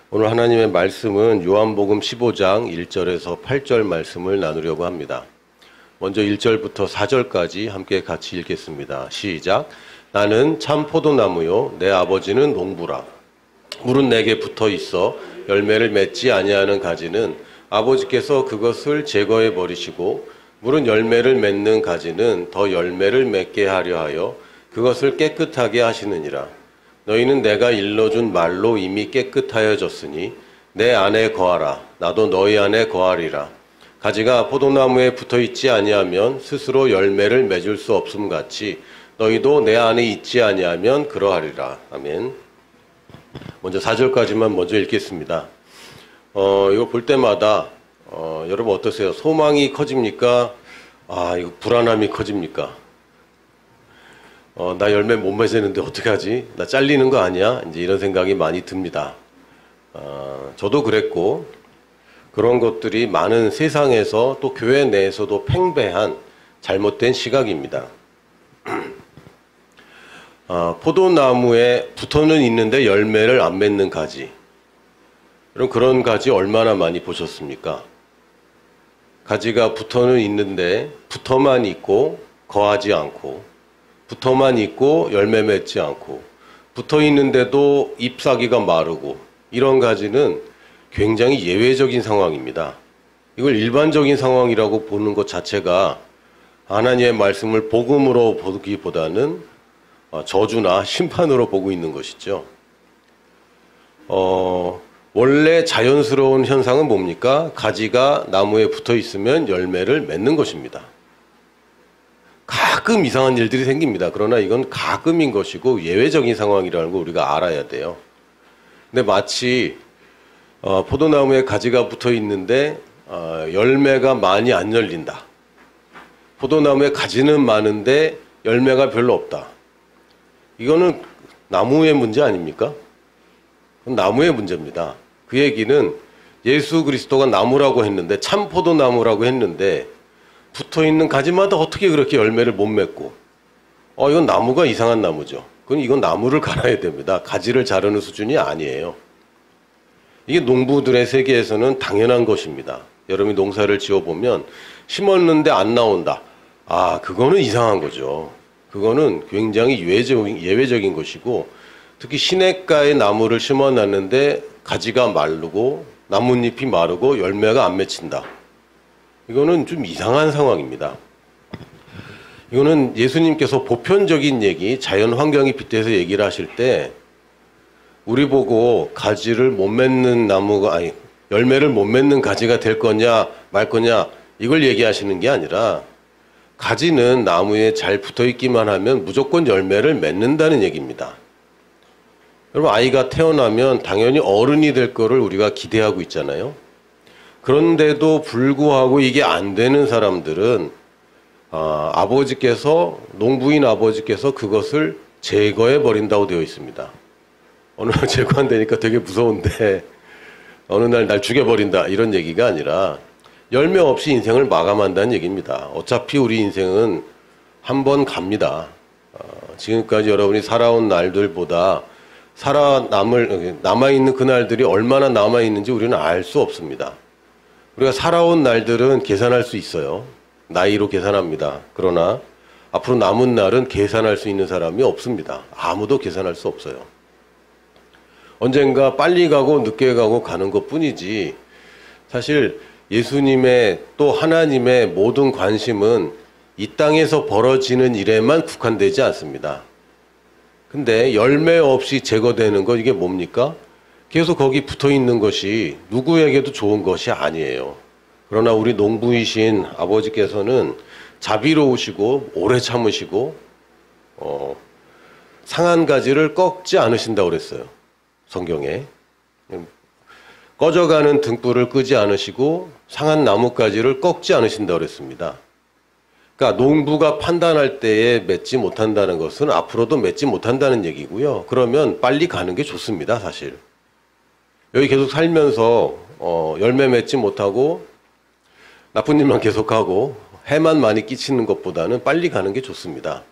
오늘 하나님의 말씀은 요한복음 15장 1절에서 8절 말씀을 나누려고 합니다. 먼저 1절부터 4절까지 함께 같이 읽겠습니다. 시작. 나는 참 포도나무요 내 아버지는 농부라. 물은 내게 붙어 있어 열매를 맺지 아니하는 가지는 아버지께서 그것을 제거해 버리시고 물은 열매를 맺는 가지는 더 열매를 맺게 하려 하여 그것을 깨끗하게 하시느니라. 너희는 내가 일러준 말로 이미 깨끗하여졌으니 내 안에 거하라. 나도 너희 안에 거하리라. 가지가 포도나무에 붙어있지 아니하면 스스로 열매를 맺을 수 없음 같이 너희도 내 안에 있지 아니하면 그러하리라. 아멘. 먼저 4절까지만 먼저 읽겠습니다. 이거 볼 때마다 여러분 어떠세요? 소망이 커집니까? 이거 불안함이 커집니까? 나 열매 못 맺었는데 어떡하지? 나 잘리는 거 아니야? 이제 이런 생각이 많이 듭니다. 저도 그랬고, 그런 것들이 많은 세상에서 또 교회 내에서도 팽배한 잘못된 시각입니다. 포도나무에 붙어는 있는데 열매를 안 맺는 가지. 여러분, 그런 가지 얼마나 많이 보셨습니까? 가지가 붙어는 있는데 붙어만 있고 거하지 않고, 붙어만 있고 열매 맺지 않고, 붙어 있는데도 잎사귀가 마르고, 이런 가지는 굉장히 예외적인 상황입니다. 이걸 일반적인 상황이라고 보는 것 자체가 하나님의 말씀을 복음으로 보기보다는 저주나 심판으로 보고 있는 것이죠. 원래 자연스러운 현상은 뭡니까? 가지가 나무에 붙어 있으면 열매를 맺는 것입니다. 가끔 이상한 일들이 생깁니다. 그러나 이건 가끔인 것이고 예외적인 상황이라는 걸 우리가 알아야 돼요. 근데 마치 포도나무에 가지가 붙어 있는데 열매가 많이 안 열린다. 포도나무에 가지는 많은데 열매가 별로 없다. 이거는 나무의 문제 아닙니까? 그건 나무의 문제입니다. 그 얘기는 예수 그리스도가 나무라고 했는데, 참 포도나무라고 했는데 붙어있는 가지마다 어떻게 그렇게 열매를 못 맺고, 이건 나무가 이상한 나무죠. 이건 나무를 갈아야 됩니다. 가지를 자르는 수준이 아니에요. 이게 농부들의 세계에서는 당연한 것입니다. 여러분이 농사를 지어보면 심었는데 안 나온다. 그거는 이상한 거죠. 그거는 굉장히 예외적인 것이고, 특히 시냇가에 나무를 심어놨는데 가지가 마르고 나뭇잎이 마르고 열매가 안 맺힌다. 이거는 좀 이상한 상황입니다. 이거는 예수님께서 보편적인 얘기, 자연 환경이 빗대서 얘기를 하실 때 우리 보고 가지를 못 맺는 나무가, 열매를 못 맺는 가지가 될 거냐 말 거냐 이걸 얘기하시는 게 아니라, 가지는 나무에 잘 붙어 있기만 하면 무조건 열매를 맺는다는 얘기입니다. 여러분, 아이가 태어나면 당연히 어른이 될 거를 우리가 기대하고 있잖아요. 그런데도 불구하고 이게 안 되는 사람들은 농부인 아버지께서 그것을 제거해 버린다고 되어 있습니다. 어느 날 제거한다니까 되게 무서운데, 어느 날 죽여버린다 이런 얘기가 아니라 열매 없이 인생을 마감한다는 얘기입니다. 어차피 우리 인생은 한 번 갑니다. 지금까지 여러분이 살아온 날들보다 남아있는 그날들이 얼마나 남아있는지 우리는 알 수 없습니다. 우리가 살아온 날들은 계산할 수 있어요. 나이로 계산합니다. 그러나 앞으로 남은 날은 계산할 수 있는 사람이 없습니다. 아무도 계산할 수 없어요. 언젠가 빨리 가고 늦게 가고 가는 것 뿐이지, 사실 예수님의 또 하나님의 모든 관심은 이 땅에서 벌어지는 일에만 국한되지 않습니다. 근데 열매 없이 제거되는 거, 이게 뭡니까? 계속 거기 붙어 있는 것이 누구에게도 좋은 것이 아니에요. 그러나 우리 농부이신 아버지께서는 자비로우시고 오래 참으시고 상한 가지를 꺾지 않으신다고 그랬어요. 성경에. 꺼져가는 등불을 끄지 않으시고 상한 나뭇가지를 꺾지 않으신다고 그랬습니다. 그러니까 농부가 판단할 때에 맺지 못한다는 것은 앞으로도 맺지 못한다는 얘기고요. 그러면 빨리 가는 게 좋습니다, 사실. 여기 계속 살면서 열매 맺지 못하고 나쁜 일만 계속하고 해만 많이 끼치는 것보다는 빨리 가는 게 좋습니다.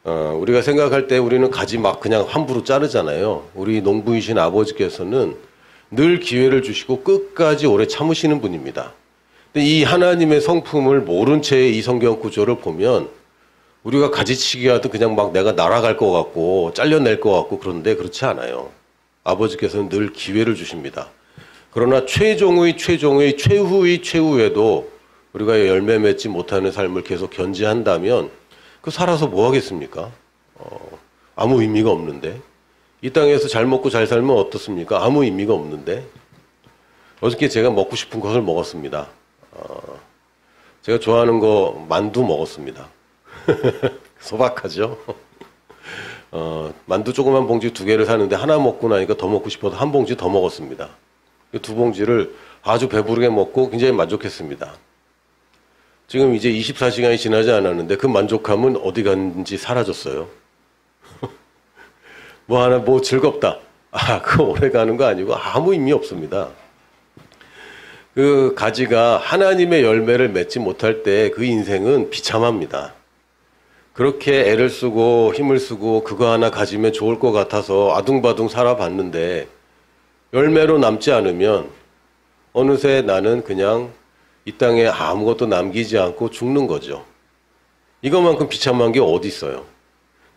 우리가 생각할 때 우리는 가지 막 그냥 함부로 자르잖아요. 우리 농부이신 아버지께서는 늘 기회를 주시고 끝까지 오래 참으시는 분입니다. 근데 이 하나님의 성품을 모른 채 이 성경 구조를 보면 우리가 가지치기 하듯 그냥 막 내가 날아갈 것 같고 잘려낼 것 같고 그런데 그렇지 않아요. 아버지께서는 늘 기회를 주십니다. 그러나 최종의 최후의 최후에도 우리가 열매 맺지 못하는 삶을 계속 견지한다면 그 살아서 뭐 하겠습니까? 아무 의미가 없는데. 이 땅에서 잘 먹고 잘 살면 어떻습니까? 아무 의미가 없는데. 어저께 제가 먹고 싶은 것을 먹었습니다. 제가 좋아하는 거 만두 먹었습니다. 소박하죠? 만두 조그만 봉지 2개를 사는데 하나 먹고 나니까 더 먹고 싶어서 한 봉지 더 먹었습니다. 2봉지를 아주 배부르게 먹고 굉장히 만족했습니다. 지금 이제 24시간이 지나지 않았는데 그 만족함은 어디 갔는지 사라졌어요. 뭐 즐겁다. 그거 오래 가는 거 아니고 아무 의미 없습니다. 그 가지가 하나님의 열매를 맺지 못할 때 그 인생은 비참합니다. 그렇게 애를 쓰고 힘을 쓰고 그거 하나 가지면 좋을 것 같아서 아둥바둥 살아봤는데 열매로 남지 않으면 어느새 나는 그냥 이 땅에 아무것도 남기지 않고 죽는 거죠. 이것만큼 비참한 게 어디 있어요?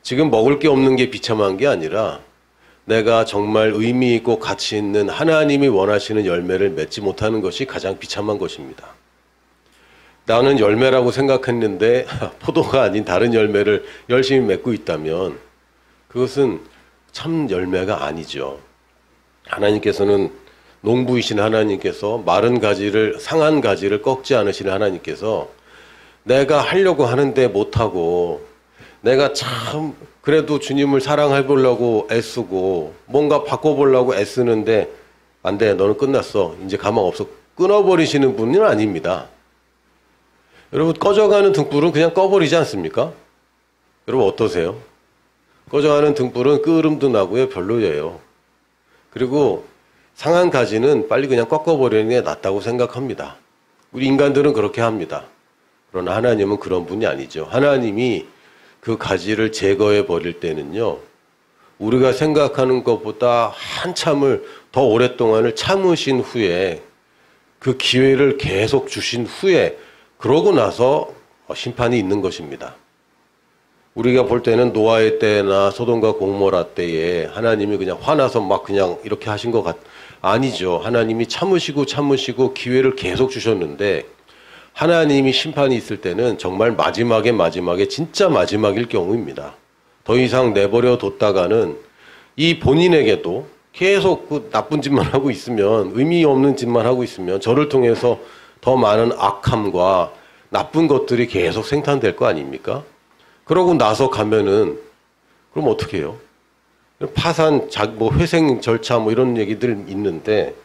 지금 먹을 게 없는 게 비참한 게 아니라 내가 정말 의미 있고 가치 있는 하나님이 원하시는 열매를 맺지 못하는 것이 가장 비참한 것입니다. 나는 열매라고 생각했는데 포도가 아닌 다른 열매를 열심히 맺고 있다면 그것은 참 열매가 아니죠. 하나님께서는 농부이신 하나님께서 마른 가지를 상한 가지를 꺾지 않으시는 하나님께서 내가 하려고 하는데 못하고 내가 참 그래도 주님을 사랑해 보려고 애쓰고 뭔가 바꿔보려고 애쓰는데 안 돼, 너는 끝났어, 이제 가망 없어, 끊어버리시는 분은 아닙니다. 여러분, 꺼져가는 등불은 그냥 꺼버리지 않습니까? 여러분 어떠세요? 꺼져가는 등불은 끄름도 나고요, 별로예요. 그리고 상한 가지는 빨리 그냥 꺾어버리는 게 낫다고 생각합니다. 우리 인간들은 그렇게 합니다. 그러나 하나님은 그런 분이 아니죠. 하나님이 그 가지를 제거해 버릴 때는요, 우리가 생각하는 것보다 한참을 더 오랫동안을 참으신 후에 그 기회를 계속 주신 후에 그러고 나서 심판이 있는 것입니다. 우리가 볼 때는 노아의 때나 소돔과 고모라 때에 하나님이 그냥 화나서 막 그냥 이렇게 하신 것 아니죠. 하나님이 참으시고 기회를 계속 주셨는데 하나님이 심판이 있을 때는 정말 마지막에 진짜 마지막일 경우입니다. 더 이상 내버려 뒀다가는 이 본인에게도 계속 그 나쁜 짓만 하고 있으면, 의미 없는 짓만 하고 있으면 저를 통해서 더 많은 악함과 나쁜 것들이 계속 생산될 거 아닙니까? 그러고 나서 가면은 그럼 어떻게 해요? 파산, 회생 절차 이런 얘기들 있는데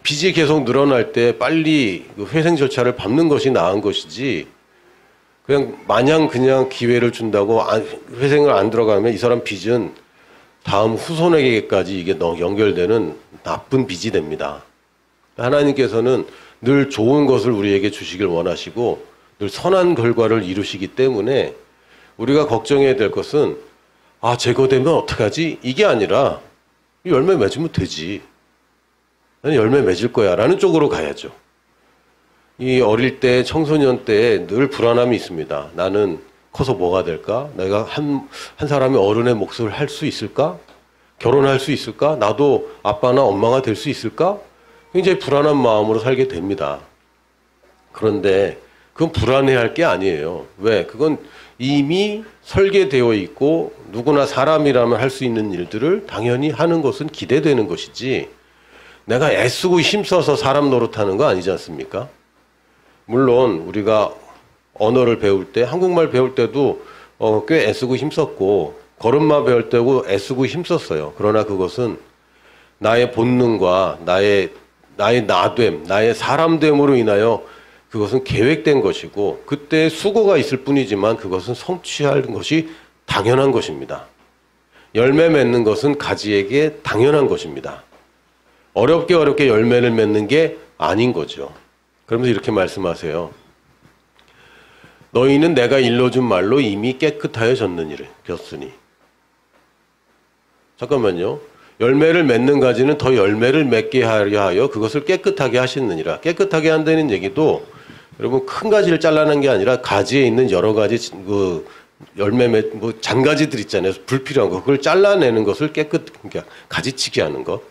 빚이 계속 늘어날 때 빨리 그 회생 절차를 밟는 것이 나은 것이지 그냥 마냥 그냥 기회를 준다고 회생을 안 들어가면 이 사람 빚은 다음 후손에게까지 이게 연결되는 나쁜 빚이 됩니다. 하나님께서는 늘 좋은 것을 우리에게 주시길 원하시고 늘 선한 결과를 이루시기 때문에 우리가 걱정해야 될 것은 제거되면 어떡하지? 이게 아니라 열매 맺으면 되지. 나는 열매 맺을 거야 라는 쪽으로 가야죠. 이 어릴 때 청소년 때 늘 불안함이 있습니다. 나는 커서 뭐가 될까? 내가 한 사람의 어른의 몫을 할 수 있을까? 결혼할 수 있을까? 나도 아빠나 엄마가 될 수 있을까? 굉장히 불안한 마음으로 살게 됩니다. 그런데 그건 불안해할 게 아니에요. 왜? 그건 이미 설계되어 있고 누구나 사람이라면 할 수 있는 일들을 당연히 하는 것은 기대되는 것이지 내가 애쓰고 힘써서 사람 노릇하는 거 아니지 않습니까? 물론 우리가 언어를 배울 때, 한국말 배울 때도 꽤 애쓰고 힘썼고 걸음마 배울 때도 애쓰고 힘썼어요. 그러나 그것은 나의 본능과 나의 나됨, 나의 사람됨으로 인하여 그것은 계획된 것이고 그때 수고가 있을 뿐이지만 그것은 성취하는 것이 당연한 것입니다. 열매 맺는 것은 가지에게 당연한 것입니다. 어렵게 열매를 맺는 게 아닌 거죠. 그러면서 이렇게 말씀하세요. 너희는 내가 일러준 말로 이미 깨끗하여졌으니. 잠깐만요. 열매를 맺는 가지는 더 열매를 맺게 하려 하여 그것을 깨끗하게 하시느니라. 깨끗하게 한다는 얘기도 여러분 큰 가지를 잘라낸 게 아니라 가지에 있는 여러 가지 그 열매 뭐 잔가지들 있잖아요. 불필요한 거 그걸 잘라내는 것을 그러니까 가지치기 하는 것.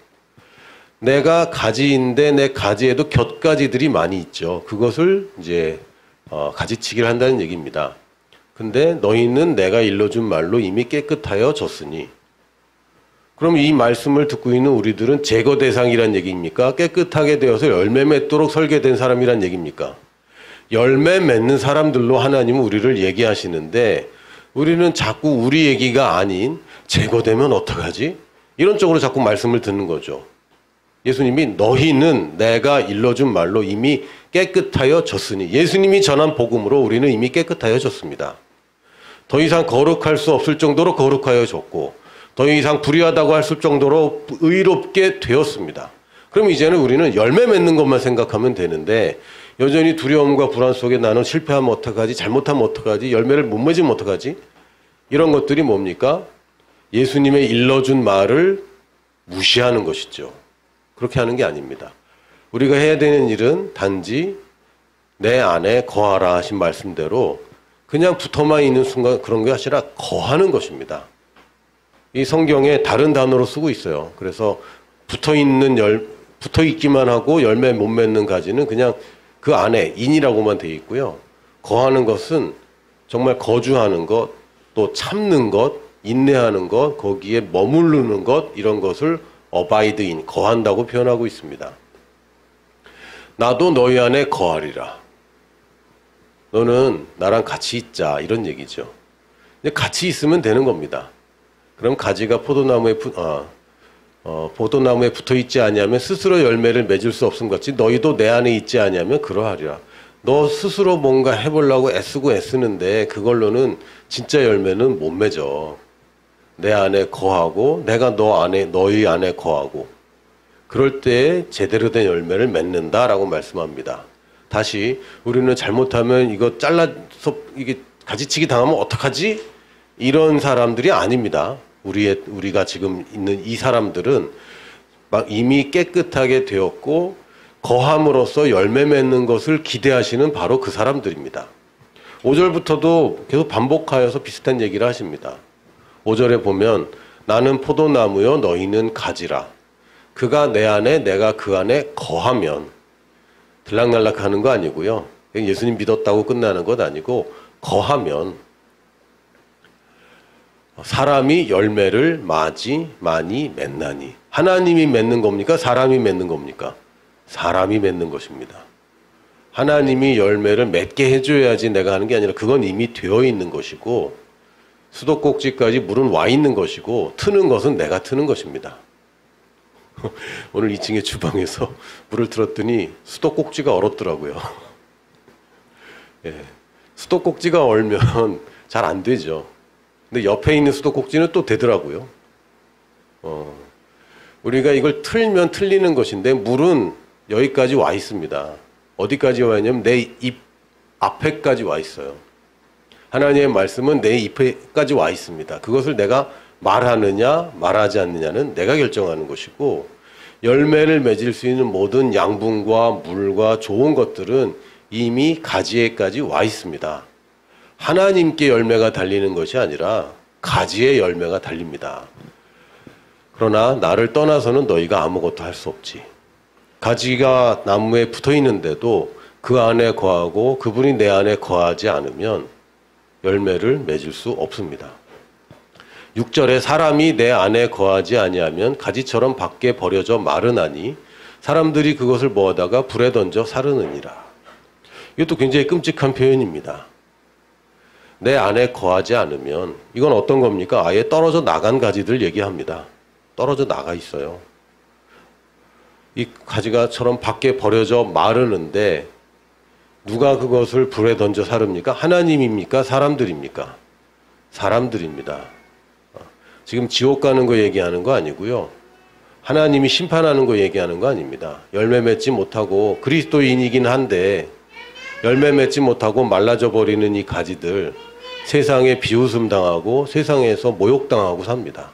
내가 가지인데 내 가지에도 곁가지들이 많이 있죠. 그것을 이제 가지치기를 한다는 얘기입니다. 근데 너희는 내가 일러준 말로 이미 깨끗하여 졌으니. 그럼 이 말씀을 듣고 있는 우리들은 제거 대상이란 얘기입니까? 깨끗하게 되어서 열매 맺도록 설계된 사람이란 얘기입니까? 열매 맺는 사람들로 하나님은 우리를 얘기하시는데 우리는 자꾸 우리 얘기가 아닌 제거되면 어떡하지? 이런 쪽으로 자꾸 말씀을 듣는 거죠. 예수님이 너희는 내가 일러준 말로 이미 깨끗하여 졌으니 예수님이 전한 복음으로 우리는 이미 깨끗하여 졌습니다. 더 이상 거룩할 수 없을 정도로 거룩하여 졌고 더 이상 불의하다고 할 수 정도로 의롭게 되었습니다. 그럼 이제는 우리는 열매 맺는 것만 생각하면 되는데 여전히 두려움과 불안 속에 나는 실패하면 어떡하지? 잘못하면 어떡하지? 열매를 못 맺으면 어떡하지? 이런 것들이 뭡니까? 예수님의 일러준 말을 무시하는 것이죠. 그렇게 하는 게 아닙니다. 우리가 해야 되는 일은 단지 내 안에 거하라 하신 말씀대로 그냥 붙어만 있는 순간 그런 게 아니라 거하는 것입니다. 이 성경에 다른 단어로 쓰고 있어요. 그래서 붙어 있기만 하고 열매 못 맺는 가지는 그냥 그 안에 인이라고만 되어 있고요. 거하는 것은 정말 거주하는 것, 또 참는 것, 인내하는 것, 거기에 머무르는 것 이런 것을 abide in, 거한다고 표현하고 있습니다. 나도 너희 안에 거하리라. 너는 나랑 같이 있자 이런 얘기죠. 같이 있으면 되는 겁니다. 그럼 가지가 포도나무에 붙어 있지 아니하면 스스로 열매를 맺을 수 없음 같이 너희도 내 안에 있지 아니하면 그러하리라. 너 스스로 뭔가 해보려고 애쓰고 애쓰는데 그걸로는 진짜 열매는 못 맺어. 내 안에 거하고 내가 너희 안에 거하고 그럴 때 제대로 된 열매를 맺는다라고 말씀합니다. 다시 우리는 잘못하면 이거 잘라서 이게 가지치기 당하면 어떡하지? 이런 사람들이 아닙니다. 우리가 지금 있는 이 사람들은 막 이미 깨끗하게 되었고 거함으로써 열매 맺는 것을 기대하시는 바로 그 사람들입니다. 5절부터도 계속 반복하여서 비슷한 얘기를 하십니다. 5절에 보면 나는 포도나무여 너희는 가지라. 그가 내 안에 내가 그 안에 거하면 들락날락 하는 거 아니고요. 예수님 믿었다고 끝나는 것 아니고 거하면 사람이 열매를 많이 맺나니. 하나님이 맺는 겁니까? 사람이 맺는 겁니까? 사람이 맺는 것입니다. 하나님이 열매를 맺게 해줘야지 내가 하는 게 아니라 그건 이미 되어 있는 것이고 수도꼭지까지 물은 와 있는 것이고 트는 것은 내가 트는 것입니다. 오늘 2층의 주방에서 물을 틀었더니 수도꼭지가 얼었더라고요. 예, 수도꼭지가 얼면 잘 안 되죠. 근데 옆에 있는 수도꼭지는 또 되더라고요. 우리가 이걸 틀면 틀리는 것인데 물은 여기까지 와 있습니다. 어디까지 와 있냐면 내 입 앞에까지 와 있어요. 하나님의 말씀은 내 입에까지 와 있습니다. 그것을 내가 말하느냐 말하지 않느냐는 내가 결정하는 것이고 열매를 맺을 수 있는 모든 양분과 물과 좋은 것들은 이미 가지에까지 와 있습니다. 하나님께 열매가 달리는 것이 아니라 가지에 열매가 달립니다. 그러나 나를 떠나서는 너희가 아무것도 할 수 없지. 가지가 나무에 붙어 있는데도 그 안에 거하고 그분이 내 안에 거하지 않으면 열매를 맺을 수 없습니다. 6절에 사람이 내 안에 거하지 아니하면 가지처럼 밖에 버려져 마르나니 사람들이 그것을 모아다가 불에 던져 사르느니라. 이것도 굉장히 끔찍한 표현입니다. 내 안에 거하지 않으면 이건 어떤 겁니까? 아예 떨어져 나간 가지들 얘기합니다. 떨어져 나가 있어요. 이 가지가처럼 밖에 버려져 마르는데 누가 그것을 불에 던져 사릅니까? 하나님입니까? 사람들입니까? 사람들입니다. 지금 지옥 가는 거 얘기하는 거 아니고요. 하나님이 심판하는 거 얘기하는 거 아닙니다. 열매 맺지 못하고 그리스도인이긴 한데 열매 맺지 못하고 말라져 버리는 이 가지들 세상에 비웃음 당하고 세상에서 모욕당하고 삽니다.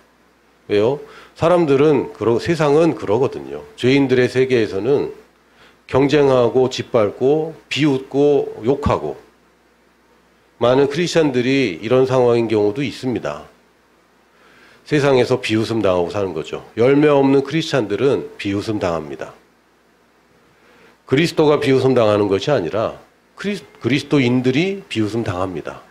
왜요? 사람들은 세상은 그러거든요. 죄인들의 세계에서는 경쟁하고 짓밟고 비웃고 욕하고 많은 크리스찬들이 이런 상황인 경우도 있습니다. 세상에서 비웃음 당하고 사는 거죠. 열매 없는 크리스찬들은 비웃음 당합니다. 그리스도가 비웃음 당하는 것이 아니라 그리스도인들이 비웃음 당합니다.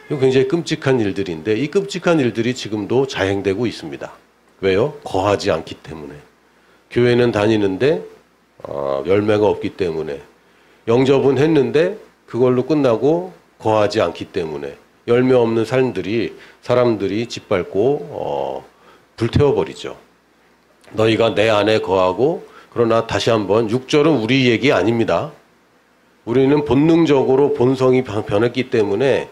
이거 굉장히 끔찍한 일들인데 이 끔찍한 일들이 지금도 자행되고 있습니다. 왜요? 거하지 않기 때문에. 교회는 다니는데 열매가 없기 때문에. 영접은 했는데 그걸로 끝나고 거하지 않기 때문에 열매 없는 사람들이 짓밟고 불태워버리죠. 너희가 내 안에 거하고 그러나 다시 한번 6절은 우리 얘기 아닙니다. 우리는 본능적으로 본성이 변했기 때문에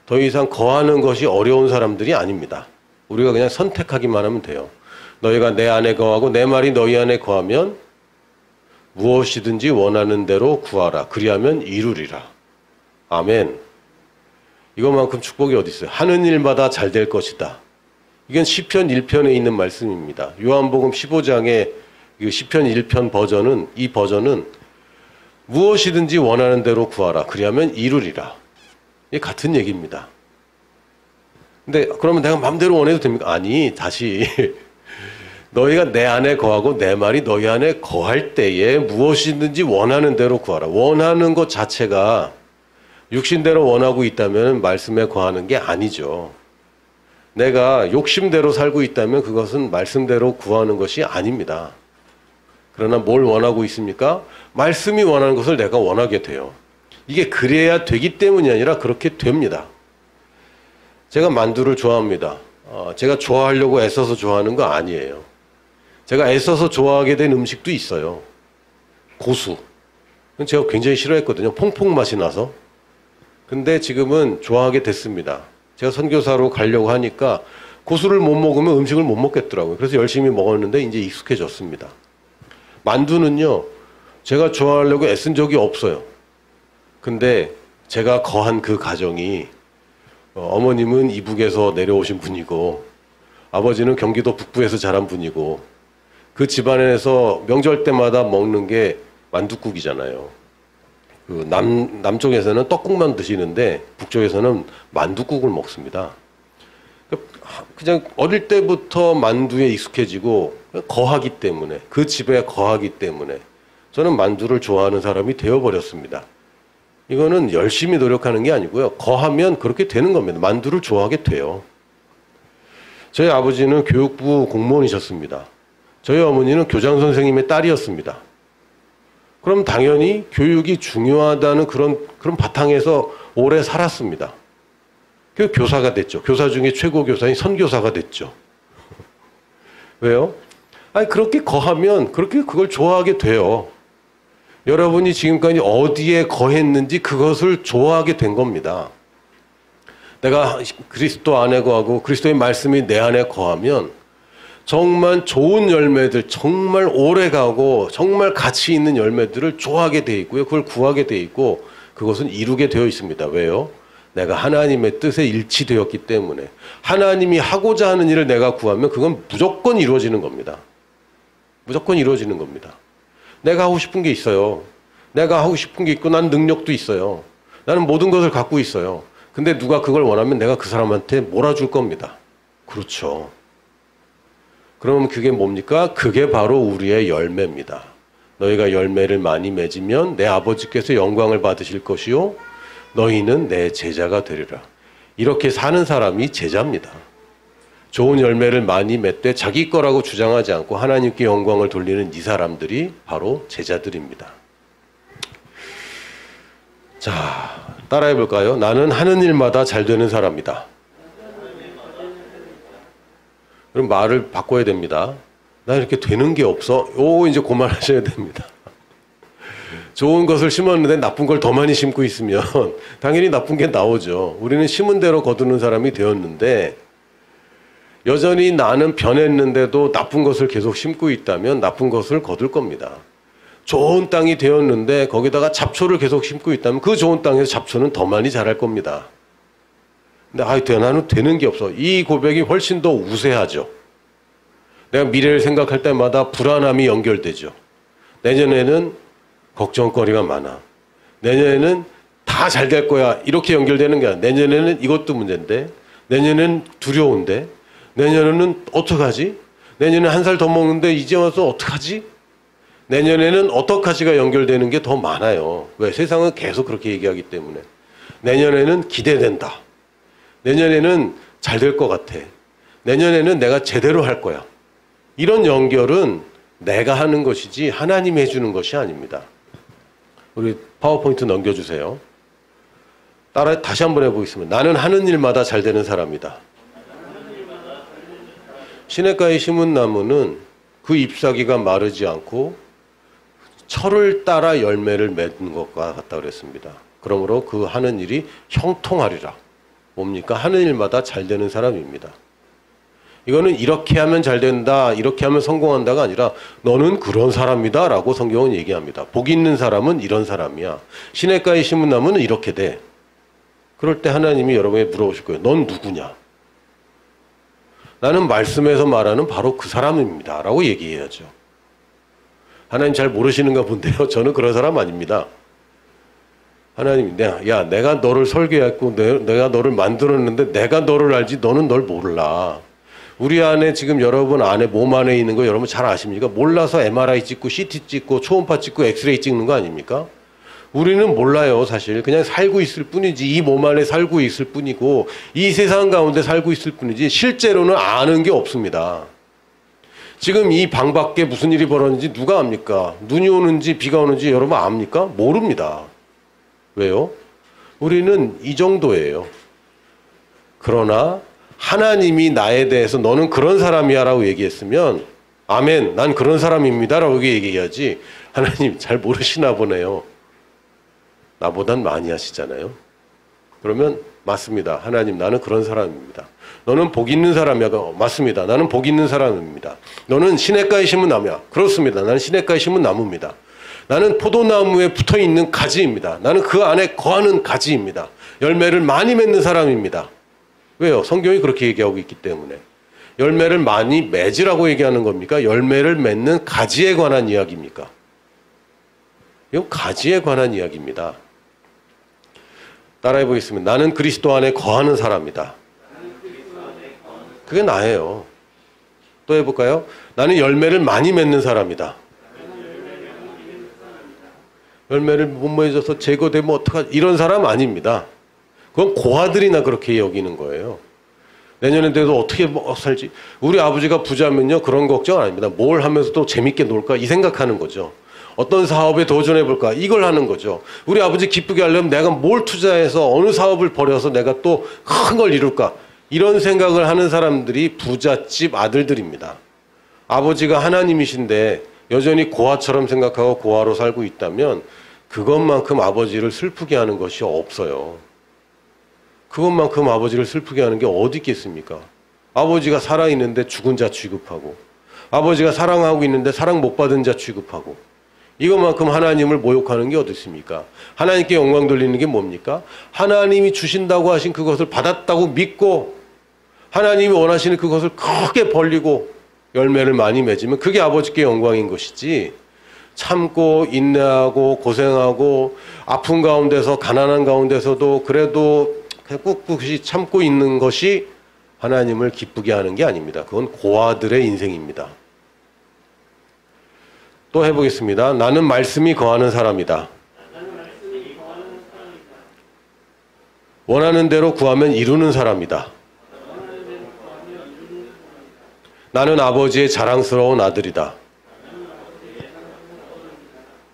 더 이상 거하는 것이 어려운 사람들이 아닙니다. 우리가 그냥 선택하기만 하면 돼요. 너희가 내 안에 거하고 내 말이 너희 안에 거하면 무엇이든지 원하는 대로 구하라. 그리하면 이루리라. 아멘. 이것만큼 축복이 어디 있어요? 하는 일마다 잘 될 것이다. 이건 시편 1편에 있는 말씀입니다. 요한복음 15장의 시편 1편 버전은 이 버전은 무엇이든지 원하는 대로 구하라. 그리하면 이루리라. 이게 같은 얘기입니다. 근데 그러면 내가 마음대로 원해도 됩니까? 아니, 다시 너희가 내 안에 거하고 내 말이 너희 안에 거할 때에 무엇이든지 원하는 대로 구하라. 원하는 것 자체가 육신대로 원하고 있다면 말씀에 거하는 게 아니죠. 내가 욕심대로 살고 있다면 그것은 말씀대로 구하는 것이 아닙니다. 그러나 뭘 원하고 있습니까? 말씀이 원하는 것을 내가 원하게 돼요. 이게 그래야 되기 때문이 아니라 그렇게 됩니다. 제가 만두를 좋아합니다. 제가 좋아하려고 애써서 좋아하는 거 아니에요. 제가 애써서 좋아하게 된 음식도 있어요. 고수. 제가 굉장히 싫어했거든요. 퐁퐁 맛이 나서. 근데 지금은 좋아하게 됐습니다. 제가 선교사로 가려고 하니까 고수를 못 먹으면 음식을 못 먹겠더라고요. 그래서 열심히 먹었는데 이제 익숙해졌습니다. 만두는요, 제가 좋아하려고 애쓴 적이 없어요. 근데 제가 거한 그 가정이 어머님은 이북에서 내려오신 분이고 아버지는 경기도 북부에서 자란 분이고 그 집안에서 명절 때마다 먹는 게 만둣국이잖아요. 남쪽에서는 떡국만 드시는데 북쪽에서는 만둣국을 먹습니다. 그냥 어릴 때부터 만두에 익숙해지고 거하기 때문에 그 집에 거하기 때문에 저는 만두를 좋아하는 사람이 되어버렸습니다. 이거는 열심히 노력하는 게 아니고요. 거하면 그렇게 되는 겁니다. 만두를 좋아하게 돼요. 저희 아버지는 교육부 공무원이셨습니다. 저희 어머니는 교장 선생님의 딸이었습니다. 그럼 당연히 교육이 중요하다는 그런 바탕에서 오래 살았습니다. 그 교사가 됐죠. 교사 중에 최고 교사인 선교사가 됐죠. 왜요? 아니, 그렇게 거하면 그렇게 그걸 좋아하게 돼요. 여러분이 지금까지 어디에 거했는지 그것을 좋아하게 된 겁니다. 내가 그리스도 안에 거하고 그리스도의 말씀이 내 안에 거하면 정말 좋은 열매들, 정말 오래가고 정말 가치 있는 열매들을 좋아하게 돼 있고요. 그걸 구하게 돼 있고 그것은 이루게 되어 있습니다. 왜요? 내가 하나님의 뜻에 일치되었기 때문에 하나님이 하고자 하는 일을 내가 구하면 그건 무조건 이루어지는 겁니다. 무조건 이루어지는 겁니다. 내가 하고 싶은 게 있어요. 내가 하고 싶은 게 있고 난 능력도 있어요. 나는 모든 것을 갖고 있어요. 근데 누가 그걸 원하면 내가 그 사람한테 몰아줄 겁니다. 그렇죠. 그럼 그게 뭡니까? 그게 바로 우리의 열매입니다. 너희가 열매를 많이 맺으면 내 아버지께서 영광을 받으실 것이요 너희는 내 제자가 되리라. 이렇게 사는 사람이 제자입니다. 좋은 열매를 많이 맺되 자기 거라고 주장하지 않고 하나님께 영광을 돌리는 이 사람들이 바로 제자들입니다. 자, 따라해 볼까요? 나는 하는 일마다 잘 되는 사람이다. 그럼 말을 바꿔야 됩니다. 나 이렇게 되는 게 없어. 이제 그만하셔야 됩니다. 좋은 것을 심었는데 나쁜 걸 더 많이 심고 있으면 당연히 나쁜 게 나오죠. 우리는 심은 대로 거두는 사람이 되었는데 여전히 나는 변했는데도 나쁜 것을 계속 심고 있다면 나쁜 것을 거둘 겁니다. 좋은 땅이 되었는데 거기다가 잡초를 계속 심고 있다면 그 좋은 땅에서 잡초는 더 많이 자랄 겁니다. 근데 나는 되는 게 없어. 이 고백이 훨씬 더 우세하죠. 내가 미래를 생각할 때마다 불안함이 연결되죠. 내년에는 걱정거리가 많아. 내년에는 다 잘 될 거야. 이렇게 연결되는 게 아니라 내년에는 이것도 문제인데, 내년에는 두려운데, 내년에는 어떡하지? 내년에 한 살 더 먹는데 이제 와서 어떡하지? 내년에는 어떡하지가 연결되는 게 더 많아요. 왜? 세상은 계속 그렇게 얘기하기 때문에. 내년에는 기대된다. 내년에는 잘 될 것 같아. 내년에는 내가 제대로 할 거야. 이런 연결은 내가 하는 것이지 하나님이 해주는 것이 아닙니다. 우리 파워포인트 넘겨주세요. 따라 다시 한번 해보겠습니다. 나는 하는 일마다 잘 되는 사람이다. 시냇가에 심은 나무는 그 잎사귀가 마르지 않고 철을 따라 열매를 맺는 것과 같다 그랬습니다. 그러므로 그 하는 일이 형통하리라. 뭡니까? 하는 일마다 잘 되는 사람입니다. 이거는 이렇게 하면 잘 된다, 이렇게 하면 성공한다가 아니라 너는 그런 사람이다 라고 성경은 얘기합니다. 복 있는 사람은 이런 사람이야. 시냇가에 심은 나무는 이렇게 돼. 그럴 때 하나님이 여러분에게 물어보실 거예요. 넌 누구냐? 나는 말씀에서 말하는 바로 그 사람입니다 라고 얘기해야죠. 하나님 잘 모르시는가 본데요. 저는 그런 사람 아닙니다. 하나님, 야, 내가 너를 설계했고 내가 너를 만들었는데 내가 너를 알지 너는 널 몰라. 우리 안에 지금 여러분 안에 몸 안에 있는 거 여러분 잘 아십니까? 몰라서 MRI 찍고 CT 찍고 초음파 찍고 엑스레이 찍는 거 아닙니까? 우리는 몰라요. 사실 그냥 살고 있을 뿐이지, 이 몸 안에 살고 있을 뿐이고 이 세상 가운데 살고 있을 뿐이지 실제로는 아는 게 없습니다. 지금 이 방 밖에 무슨 일이 벌어졌는지 누가 압니까? 눈이 오는지 비가 오는지 여러분 압니까? 모릅니다. 왜요? 우리는 이 정도예요. 그러나 하나님이 나에 대해서 너는 그런 사람이야 라고 얘기했으면 아멘, 난 그런 사람입니다 라고 얘기해야지. 하나님 잘 모르시나 보네요. 나보단 많이 하시잖아요. 그러면 맞습니다. 하나님, 나는 그런 사람입니다. 너는 복 있는 사람이야. 맞습니다. 나는 복 있는 사람입니다. 너는 시냇가에 심은 나무야. 그렇습니다. 나는 시냇가에 심은 나무입니다. 나는 포도나무에 붙어있는 가지입니다. 나는 그 안에 거하는 가지입니다. 열매를 많이 맺는 사람입니다. 왜요? 성경이 그렇게 얘기하고 있기 때문에. 열매를 많이 맺으라고 얘기하는 겁니까? 열매를 맺는 가지에 관한 이야기입니까? 이건 가지에 관한 이야기입니다. 따라해 보겠습니다. 나는 그리스도 안에 거하는 사람이다. 그게 나예요. 또 해볼까요? 나는 열매를 많이 맺는 사람이다. 열매를 못 맺어서 제거되면 어떡하지? 이런 사람 아닙니다. 그건 고아들이나 그렇게 여기는 거예요. 내년에 돼도 어떻게 살지? 우리 아버지가 부자면요 그런 걱정 안 합니다. 뭘 하면서 또 재밌게 놀까? 이 생각하는 거죠. 어떤 사업에 도전해볼까? 이걸 하는 거죠. 우리 아버지 기쁘게 하려면 내가 뭘 투자해서 어느 사업을 벌여서 내가 또 큰 걸 이룰까? 이런 생각을 하는 사람들이 부잣집 아들들입니다. 아버지가 하나님이신데 여전히 고아처럼 생각하고 고아로 살고 있다면 그것만큼 아버지를 슬프게 하는 것이 없어요. 그것만큼 아버지를 슬프게 하는 게 어디 있겠습니까? 아버지가 살아있는데 죽은 자 취급하고, 아버지가 사랑하고 있는데 사랑 못 받은 자 취급하고, 이것만큼 하나님을 모욕하는 게 어디 있습니까? 하나님께 영광 돌리는 게 뭡니까? 하나님이 주신다고 하신 그것을 받았다고 믿고 하나님이 원하시는 그것을 크게 벌리고 열매를 많이 맺으면 그게 아버지께 영광인 것이지, 참고 인내하고 고생하고 아픈 가운데서 가난한 가운데서도 그래도 꿋꿋이 참고 있는 것이 하나님을 기쁘게 하는 게 아닙니다. 그건 고아들의 인생입니다. 또 해보겠습니다. 나는 말씀이 거하는 사람이다. 원하는 대로 구하면 이루는 사람이다. 나는 아버지의 자랑스러운 아들이다.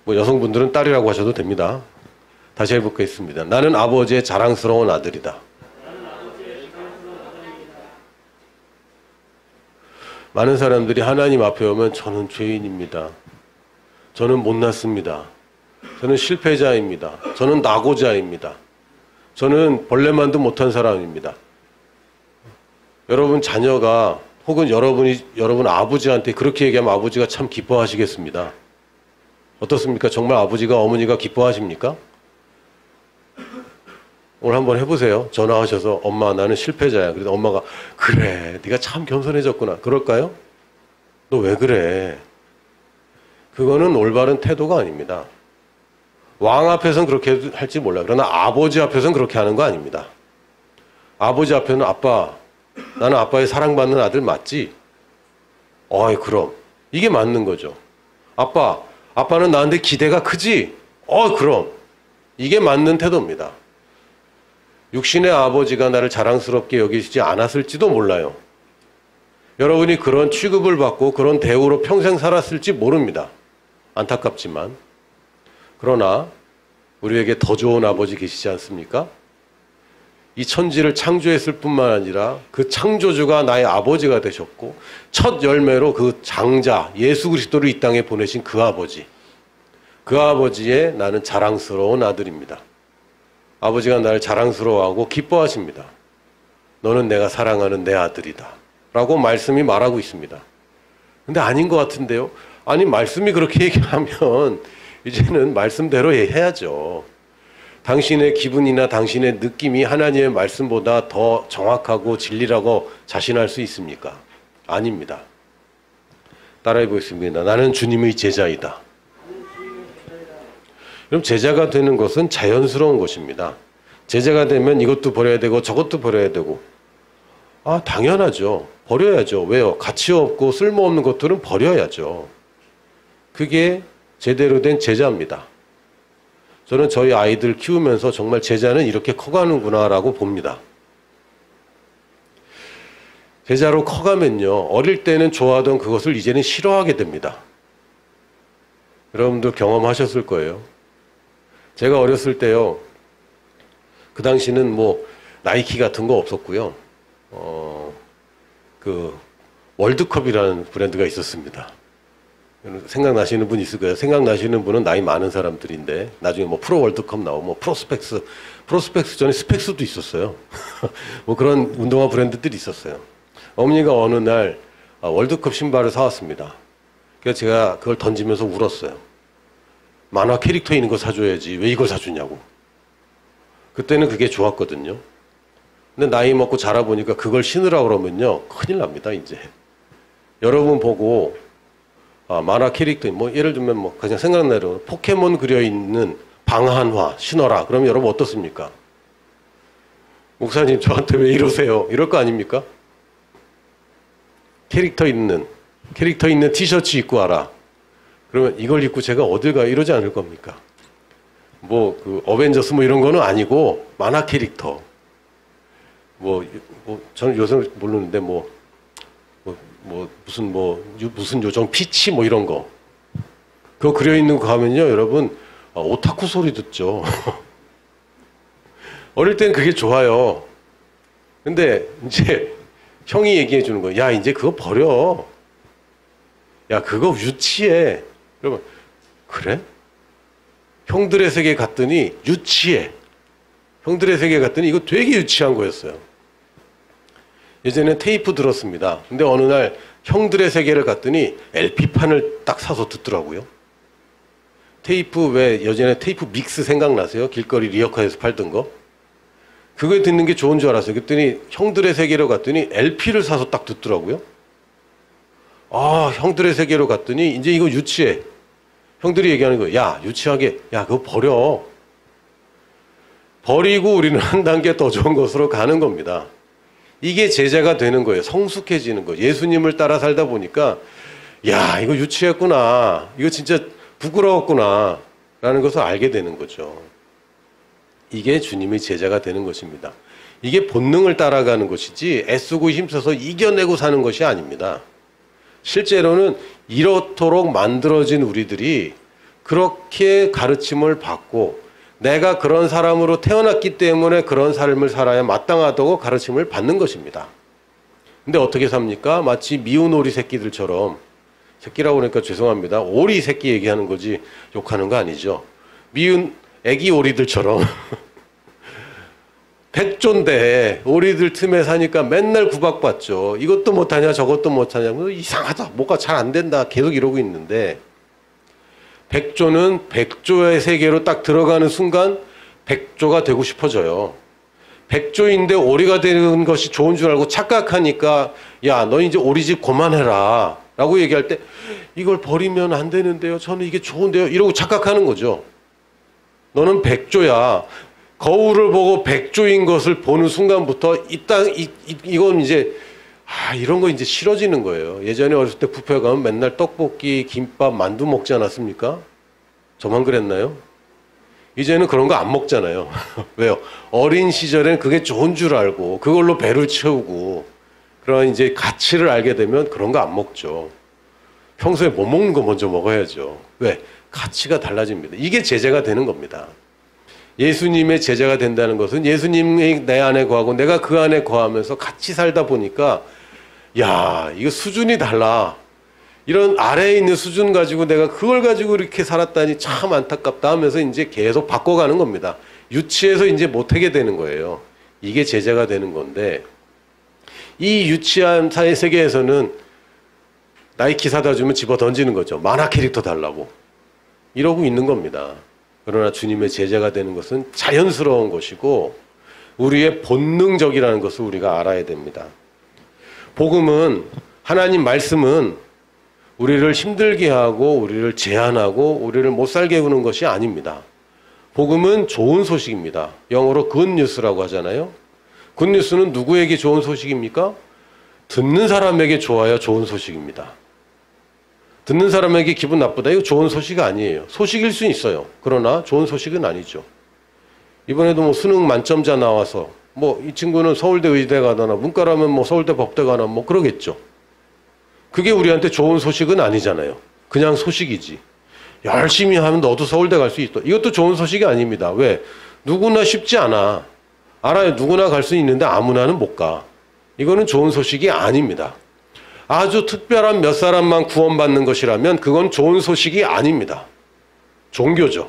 뭐 여성분들은 딸이라고 하셔도 됩니다. 다시 해보겠습니다. 나는 아버지의 자랑스러운 아들이다. 많은 사람들이 하나님 앞에 오면 저는 죄인입니다. 저는 못났습니다. 저는 실패자입니다. 저는 낙오자입니다. 저는 벌레만도 못한 사람입니다. 여러분 자녀가 혹은 여러분 아버지한테 그렇게 얘기하면 아버지가 참 기뻐하시겠습니다. 어떻습니까? 정말 아버지가 어머니가 기뻐하십니까? 오늘 한번 해보세요. 전화하셔서 엄마 나는 실패자야. 그래서 엄마가 그래 네가 참 겸손해졌구나. 그럴까요? 너 왜 그래? 그거는 올바른 태도가 아닙니다. 왕 앞에서는 그렇게 할지 몰라요. 그러나 아버지 앞에서는 그렇게 하는 거 아닙니다. 아버지 앞에는 아빠, 나는 아빠의 사랑받는 아들 맞지? 어이, 그럼. 이게 맞는 거죠. 아빠는 나한테 기대가 크지? 그럼. 이게 맞는 태도입니다. 육신의 아버지가 나를 자랑스럽게 여기지 않았을지도 몰라요. 여러분이 그런 취급을 받고 그런 대우로 평생 살았을지 모릅니다. 안타깝지만. 그러나 우리에게 더 좋은 아버지 계시지 않습니까? 이 천지를 창조했을 뿐만 아니라 그 창조주가 나의 아버지가 되셨고 첫 열매로 그 장자 예수 그리스도를 이 땅에 보내신 그 아버지. 그 아버지의 나는 자랑스러운 아들입니다. 아버지가 나를 자랑스러워하고 기뻐하십니다. 너는 내가 사랑하는 내 아들이다. 라고 말씀이 말하고 있습니다. 근데 아닌 것 같은데요. 아니 말씀이 그렇게 얘기하면 이제는 말씀대로 해야죠. 당신의 기분이나 당신의 느낌이 하나님의 말씀보다 더 정확하고 진리라고 자신할 수 있습니까? 아닙니다. 따라해 보겠습니다. 나는 주님의 제자이다. 그럼 제자가 되는 것은 자연스러운 것입니다. 제자가 되면 이것도 버려야 되고 저것도 버려야 되고. 당연하죠. 버려야죠. 왜요? 가치 없고 쓸모없는 것들은 버려야죠. 그게 제대로 된 제자입니다. 저는 저희 아이들 키우면서 정말 제자는 이렇게 커가는구나라고 봅니다. 제자로 커가면요. 어릴 때는 좋아하던 그것을 이제는 싫어하게 됩니다. 여러분들 경험하셨을 거예요. 제가 어렸을 때요. 그 당시는 뭐 나이키 같은 거 없었고요. 그 월드컵이라는 브랜드가 있었습니다. 생각나시는 분 있을 거예요. 생각나시는 분은 나이 많은 사람들인데 나중에 뭐 프로 월드컵 나오고 뭐 프로스펙스 전에 스펙스도 있었어요. 뭐 그런 운동화 브랜드들이 있었어요. 어머니가 어느 날 월드컵 신발을 사왔습니다. 그래서 제가 그걸 던지면서 울었어요. 만화 캐릭터 있는 거 사줘야지 왜 이걸 사주냐고. 그때는 그게 좋았거든요. 근데 나이 먹고 자라보니까 그걸 신으라고 그러면요 큰일 납니다. 이제 여러분 보고 만화 캐릭터 뭐 예를 들면 뭐 그냥 생각나는 대로 포켓몬 그려있는 방한화 신어라. 그러면 여러분 어떻습니까? 목사님 저한테 왜 이러세요? 이럴 거 아닙니까? 캐릭터 있는 티셔츠 입고 와라. 그러면 이걸 입고 제가 어딜 가 이러지 않을 겁니까? 뭐 그 어벤져스 뭐 이런 거는 아니고 만화 캐릭터. 저는 요새 모르는데 무슨 요정 피치 뭐 이런 거. 그거 그려 있는 거 가면요, 여러분 오타쿠 소리 듣죠. 어릴 땐 그게 좋아요. 근데 이제 형이 얘기해 주는 거예요. 야, 이제 그거 버려. 야, 그거 유치해. 그러면 그래? 형들의 세계 갔더니 유치해. 형들의 세계 갔더니 이거 되게 유치한 거였어요. 예전에 테이프 들었습니다. 근데 어느 날 형들의 세계를 갔더니 LP판을 딱 사서 듣더라고요. 테이프 왜 예전에 테이프 믹스 생각나세요? 길거리 리어카에서 팔던 거? 그거 듣는 게 좋은 줄 알았어요. 그랬더니 형들의 세계로 갔더니 LP를 사서 딱 듣더라고요. 형들의 세계로 갔더니 이제 이거 유치해. 형들이 얘기하는 거예요. 야, 유치하게. 야, 그거 버려. 버리고 우리는 한 단계 더 좋은 것으로 가는 겁니다. 이게 제자가 되는 거예요. 성숙해지는 거. 예수님을 따라 살다 보니까 야, 이거 유치했구나. 이거 진짜 부끄러웠구나. 라는 것을 알게 되는 거죠. 이게 주님의 제자가 되는 것입니다. 이게 본능을 따라가는 것이지 애쓰고 힘써서 이겨내고 사는 것이 아닙니다. 실제로는 이렇도록 만들어진 우리들이 그렇게 가르침을 받고 내가 그런 사람으로 태어났기 때문에 그런 삶을 살아야 마땅하다고 가르침을 받는 것입니다. 근데 어떻게 삽니까? 마치 미운 오리 새끼들처럼, 새끼라고 그러니까 죄송합니다. 오리 새끼 얘기하는 거지 욕하는 거 아니죠. 미운 애기 오리들처럼 백조인데 오리들 틈에 사니까 맨날 구박받죠. 이것도 못하냐 저것도 못하냐 이상하다 뭐가 잘 안 된다 계속 이러고 있는데 백조는 백조의 세계로 딱 들어가는 순간 백조가 되고 싶어져요. 백조인데 오리가 되는 것이 좋은 줄 알고 착각하니까 야, 너 이제 오리집 그만해라. 라고 얘기할 때 이걸 버리면 안 되는데요. 저는 이게 좋은데요. 이러고 착각하는 거죠. 너는 백조야. 거울을 보고 백조인 것을 보는 순간부터 이건 이제 이런 거 이제 싫어지는 거예요. 예전에 어렸을 때 뷔페 가면 맨날 떡볶이, 김밥, 만두 먹지 않았습니까? 저만 그랬나요? 이제는 그런 거 안 먹잖아요. 왜요? 어린 시절엔 그게 좋은 줄 알고 그걸로 배를 채우고 그런 이제 가치를 알게 되면 그런 거 안 먹죠. 평소에 못 먹는 거 먼저 먹어야죠. 왜? 가치가 달라집니다. 이게 제자가 되는 겁니다. 예수님의 제자가 된다는 것은 예수님이 내 안에 거하고 내가 그 안에 거하면서 같이 살다 보니까 야, 이거 수준이 달라. 이런 아래에 있는 수준 가지고 내가 그걸 가지고 이렇게 살았다니 참 안타깝다 하면서 이제 계속 바꿔가는 겁니다. 유치해서 이제 못하게 되는 거예요. 이게 제자가 되는 건데 이 유치한 사회 세계에서는 나이키 사다 주면 집어 던지는 거죠. 만화 캐릭터 달라고. 이러고 있는 겁니다. 그러나 주님의 제자가 되는 것은 자연스러운 것이고 우리의 본능적이라는 것을 우리가 알아야 됩니다. 복음은 하나님 말씀은 우리를 힘들게 하고 우리를 제한하고 우리를 못 살게 하는 것이 아닙니다. 복음은 좋은 소식입니다. 영어로 굿뉴스라고 하잖아요. 굿뉴스는 누구에게 좋은 소식입니까? 듣는 사람에게 좋아야 좋은 소식입니다. 듣는 사람에게 기분 나쁘다. 이거 좋은 소식 아니에요. 소식일 수 있어요. 그러나 좋은 소식은 아니죠. 이번에도 뭐 수능 만점자 나와서 뭐 이 친구는 서울대 의대 가거나 문과라면 뭐 서울대 법대 가나 뭐 그러겠죠. 그게 우리한테 좋은 소식은 아니잖아요. 그냥 소식이지. 열심히 하면 너도 서울대 갈 수 있다. 이것도 좋은 소식이 아닙니다. 왜? 누구나 쉽지 않아. 알아요. 누구나 갈 수 있는데 아무나는 못 가. 이거는 좋은 소식이 아닙니다. 아주 특별한 몇 사람만 구원받는 것이라면 그건 좋은 소식이 아닙니다. 종교죠.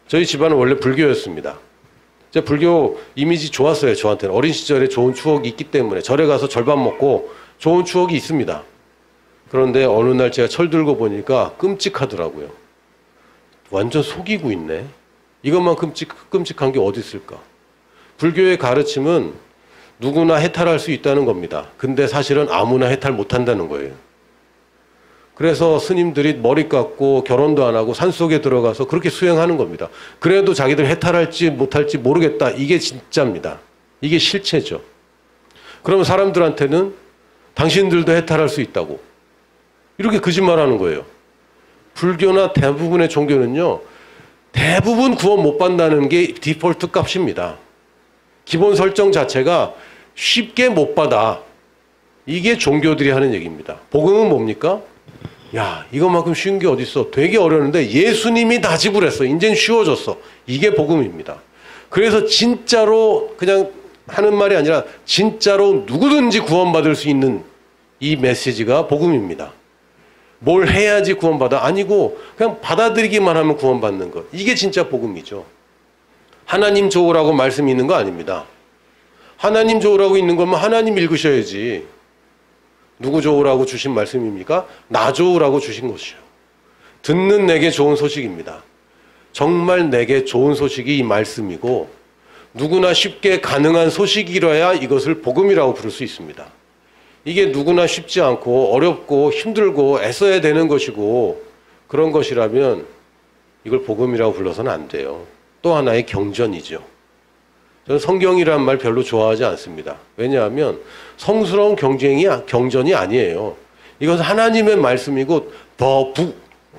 저희 집안은 원래 불교였습니다. 제가 불교 이미지 좋았어요. 저한테는. 어린 시절에 좋은 추억이 있기 때문에 절에 가서 절밥 먹고 좋은 추억이 있습니다. 그런데 어느 날 제가 철 들고 보니까 끔찍하더라고요. 완전 속이고 있네. 이것만 끔찍한 게 어디 있을까? 불교의 가르침은 누구나 해탈할 수 있다는 겁니다. 근데 사실은 아무나 해탈 못한다는 거예요. 그래서 스님들이 머리 깎고 결혼도 안 하고 산속에 들어가서 그렇게 수행하는 겁니다. 그래도 자기들 해탈할지 못할지 모르겠다. 이게 진짜입니다. 이게 실체죠. 그러면 사람들한테는 당신들도 해탈할 수 있다고 이렇게 거짓말하는 거예요. 불교나 대부분의 종교는요. 대부분 구원 못 받는다는 게 디폴트 값입니다. 기본 설정 자체가 쉽게 못 받아. 이게 종교들이 하는 얘기입니다. 복음은 뭡니까? 야, 이것만큼 쉬운 게 어딨어. 되게 어려운데 예수님이 다 지불했어. 이젠 쉬워졌어. 이게 복음입니다. 그래서 진짜로 그냥 하는 말이 아니라 진짜로 누구든지 구원받을 수 있는 이 메시지가 복음입니다. 뭘 해야지 구원받아? 아니고 그냥 받아들이기만 하면 구원받는 것. 이게 진짜 복음이죠. 하나님 좋으라고 말씀이 있는 거 아닙니다. 하나님 좋으라고 있는 거면 하나님 읽으셔야지. 누구 좋으라고 주신 말씀입니까? 나 좋으라고 주신 것이요. 듣는 내게 좋은 소식입니다. 정말 내게 좋은 소식이 이 말씀이고 누구나 쉽게 가능한 소식이라야 이것을 복음이라고 부를 수 있습니다. 이게 누구나 쉽지 않고 어렵고 힘들고 애써야 되는 것이고 그런 것이라면 이걸 복음이라고 불러서는 안 돼요. 또 하나의 경전이죠. 저는 성경이라는 말 별로 좋아하지 않습니다. 왜냐하면 성스러운 경전이 아니에요. 이것은 하나님의 말씀이고 더 북,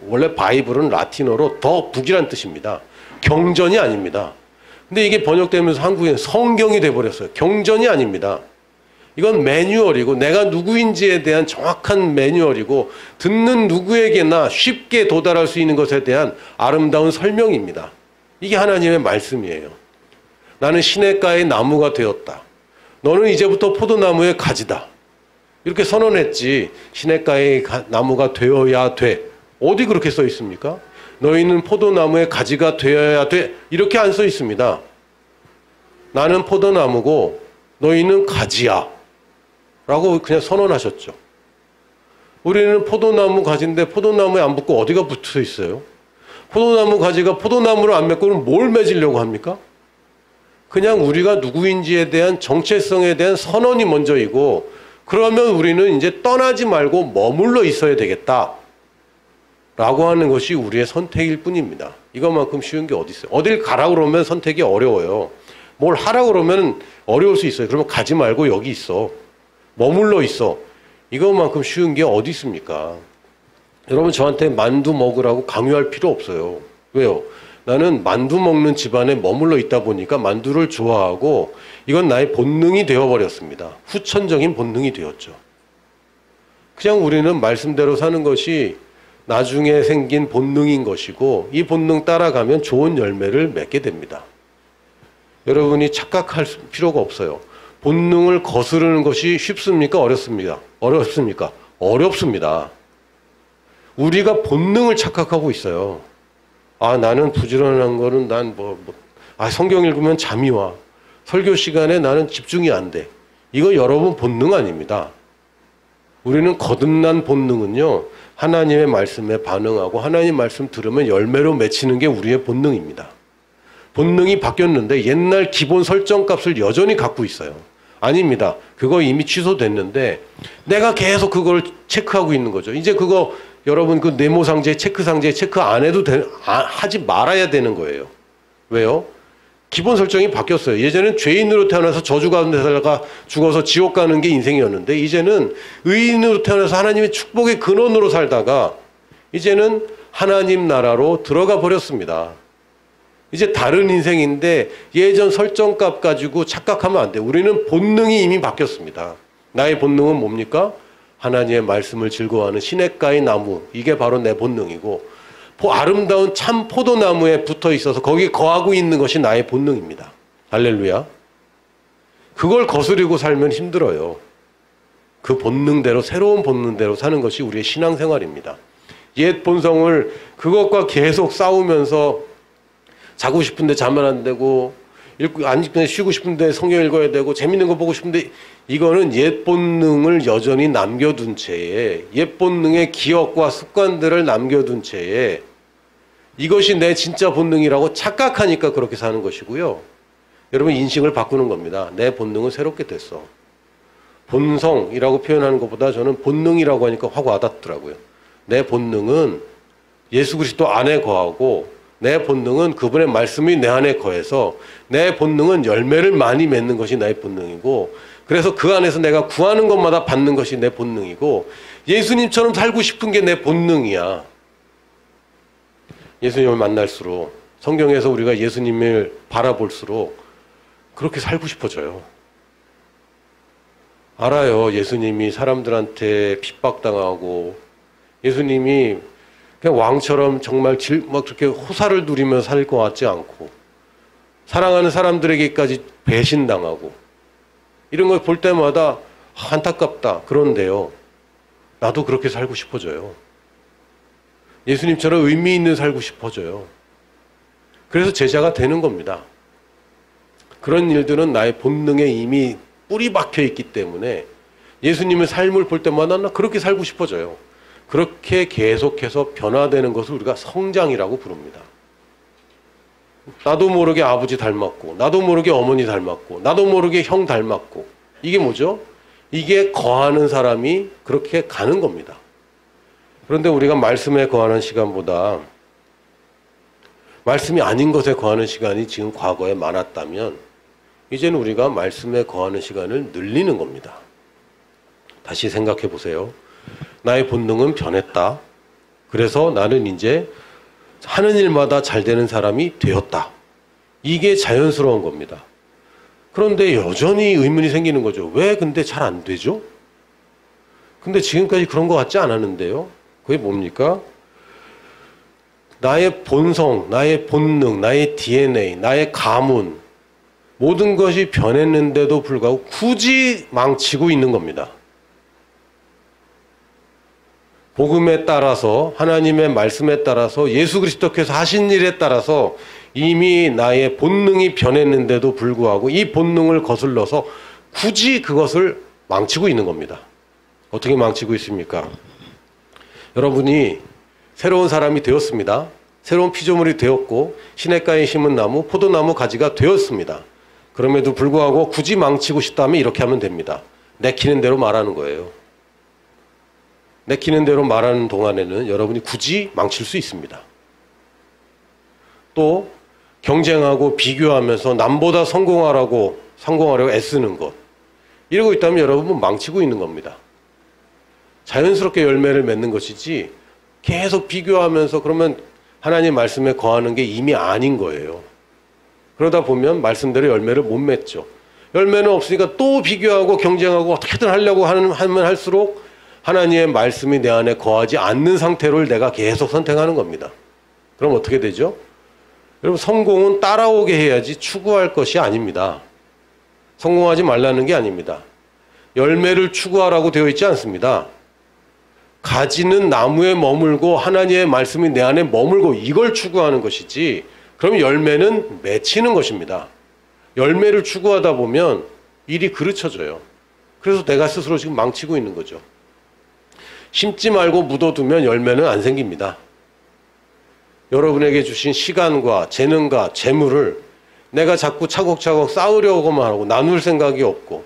원래 바이블은 라틴어로 더 북이란 뜻입니다. 경전이 아닙니다. 근데 이게 번역되면서 한국에는 성경이 돼버렸어요. 경전이 아닙니다. 이건 매뉴얼이고 내가 누구인지에 대한 정확한 매뉴얼이고 듣는 누구에게나 쉽게 도달할 수 있는 것에 대한 아름다운 설명입니다. 이게 하나님의 말씀이에요. 나는 시냇가의 나무가 되었다. 너는 이제부터 포도나무의 가지다. 이렇게 선언했지. 시냇가의 나무가 되어야 돼. 어디 그렇게 써 있습니까? 너희는 포도나무의 가지가 되어야 돼. 이렇게 안 써 있습니다. 나는 포도나무고 너희는 가지야. 라고 그냥 선언하셨죠. 우리는 포도나무 가지인데 포도나무에 안 붙고 어디가 붙어 있어요? 포도나무 가지가 포도나무를 안 맺고는 뭘 맺으려고 합니까? 그냥 우리가 누구인지에 대한 정체성에 대한 선언이 먼저이고 그러면 우리는 이제 떠나지 말고 머물러 있어야 되겠다 라고 하는 것이 우리의 선택일 뿐입니다. 이것만큼 쉬운 게 어디 있어요? 어딜 가라 그러면 선택이 어려워요. 뭘 하라 그러면 어려울 수 있어요. 그러면 가지 말고 여기 있어. 머물러 있어. 이것만큼 쉬운 게 어디 있습니까? 여러분, 저한테 만두 먹으라고 강요할 필요 없어요. 왜요? 나는 만두 먹는 집안에 머물러 있다 보니까 만두를 좋아하고 이건 나의 본능이 되어버렸습니다. 후천적인 본능이 되었죠. 그냥 우리는 말씀대로 사는 것이 나중에 생긴 본능인 것이고 이 본능 따라가면 좋은 열매를 맺게 됩니다. 여러분이 착각할 필요가 없어요. 본능을 거스르는 것이 쉽습니까? 어렵습니까? 어렵습니까? 어렵습니다. 우리가 본능을 착각하고 있어요. 아, 나는 부지런한 거는 성경 읽으면 잠이 와. 설교 시간에 나는 집중이 안 돼. 이거 여러분 본능 아닙니다. 우리는 거듭난 본능은요, 하나님의 말씀에 반응하고 하나님 말씀 들으면 열매로 맺히는 게 우리의 본능입니다. 본능이 바뀌었는데 옛날 기본 설정값을 여전히 갖고 있어요. 아닙니다. 그거 이미 취소됐는데 내가 계속 그걸 체크하고 있는 거죠. 이제 그거 여러분 그 네모상자에 체크상자에 체크 안 해도 하지 말아야 되는 거예요. 왜요? 기본 설정이 바뀌었어요. 예전엔 죄인으로 태어나서 저주 가운데 살다가 죽어서 지옥 가는 게 인생이었는데 이제는 의인으로 태어나서 하나님의 축복의 근원으로 살다가 이제는 하나님 나라로 들어가 버렸습니다. 이제 다른 인생인데 예전 설정값 가지고 착각하면 안 돼요. 우리는 본능이 이미 바뀌었습니다. 나의 본능은 뭡니까? 하나님의 말씀을 즐거워하는 시냇가의 나무, 이게 바로 내 본능이고 아름다운 참 포도나무에 붙어 있어서 거기 거하고 있는 것이 나의 본능입니다. 할렐루야. 그걸 거스르고 살면 힘들어요. 그 본능대로, 새로운 본능대로 사는 것이 우리의 신앙생활입니다. 옛 본성을 그것과 계속 싸우면서 자고 싶은데 자면 안 되고 쉬고 싶은데 성경 읽어야 되고 재밌는 거 보고 싶은데 이거는 옛 본능을 여전히 남겨둔 채에 옛 본능의 기억과 습관들을 남겨둔 채에 이것이 내 진짜 본능이라고 착각하니까 그렇게 사는 것이고요. 여러분 인식을 바꾸는 겁니다. 내 본능은 새롭게 됐어. 본성이라고 표현하는 것보다 저는 본능이라고 하니까 확 와닿더라고요. 내 본능은 예수 그리스도 안에 거하고 내 본능은 그분의 말씀이 내 안에 거해서 내 본능은 열매를 많이 맺는 것이 나의 본능이고 그래서 그 안에서 내가 구하는 것마다 받는 것이 내 본능이고 예수님처럼 살고 싶은 게 내 본능이야. 예수님을 만날수록 성경에서 우리가 예수님을 바라볼수록 그렇게 살고 싶어져요. 알아요. 예수님이 사람들한테 핍박당하고 예수님이 그냥 왕처럼 정말 막 그렇게 호사를 누리며 살 것 같지 않고 사랑하는 사람들에게까지 배신당하고 이런 걸 볼 때마다 안타깝다. 그런데요. 나도 그렇게 살고 싶어져요. 예수님처럼 의미 있는 살고 싶어져요. 그래서 제자가 되는 겁니다. 그런 일들은 나의 본능에 이미 뿌리 박혀 있기 때문에 예수님의 삶을 볼 때마다 나 그렇게 살고 싶어져요. 그렇게 계속해서 변화되는 것을 우리가 성장이라고 부릅니다. 나도 모르게 아버지 닮았고 나도 모르게 어머니 닮았고 나도 모르게 형 닮았고 이게 뭐죠? 이게 거하는 사람이 그렇게 가는 겁니다. 그런데 우리가 말씀에 거하는 시간보다 말씀이 아닌 것에 거하는 시간이 지금 과거에 많았다면 이제는 우리가 말씀에 거하는 시간을 늘리는 겁니다. 다시 생각해 보세요. 나의 본능은 변했다. 그래서 나는 이제 하는 일마다 잘 되는 사람이 되었다. 이게 자연스러운 겁니다. 그런데 여전히 의문이 생기는 거죠. 왜 근데 잘 안 되죠? 근데 지금까지 그런 것 같지 않았는데요. 그게 뭡니까? 나의 본성, 나의 본능, 나의 DNA, 나의 가문 모든 것이 변했는데도 불구하고 굳이 망치고 있는 겁니다. 복음에 따라서 하나님의 말씀에 따라서 예수 그리스도께서 하신 일에 따라서 이미 나의 본능이 변했는데도 불구하고 이 본능을 거슬러서 굳이 그것을 망치고 있는 겁니다. 어떻게 망치고 있습니까? 여러분이 새로운 사람이 되었습니다. 새로운 피조물이 되었고 시냇가에 심은 나무, 포도나무 가지가 되었습니다. 그럼에도 불구하고 굳이 망치고 싶다면 이렇게 하면 됩니다. 내키는 대로 말하는 거예요. 내키는 대로 말하는 동안에는 여러분이 굳이 망칠 수 있습니다. 또 경쟁하고 비교하면서 남보다 성공하려고 애쓰는 것, 이러고 있다면 여러분은 망치고 있는 겁니다. 자연스럽게 열매를 맺는 것이지 계속 비교하면서 그러면 하나님 말씀에 거하는 게 이미 아닌 거예요. 그러다 보면 말씀대로 열매를 못 맺죠. 열매는 없으니까 또 비교하고 경쟁하고 어떻게든 하려고 하면 할수록 하나님의 말씀이 내 안에 거하지 않는 상태를 내가 계속 선택하는 겁니다. 그럼 어떻게 되죠? 여러분, 성공은 따라오게 해야지 추구할 것이 아닙니다. 성공하지 말라는 게 아닙니다. 열매를 추구하라고 되어 있지 않습니다. 가지는 나무에 머물고 하나님의 말씀이 내 안에 머물고 이걸 추구하는 것이지, 그럼 열매는 맺히는 것입니다. 열매를 추구하다 보면 일이 그르쳐져요. 그래서 내가 스스로 지금 망치고 있는 거죠. 심지 말고 묻어두면 열매는 안 생깁니다. 여러분에게 주신 시간과 재능과 재물을 내가 자꾸 차곡차곡 쌓으려고만 하고 나눌 생각이 없고,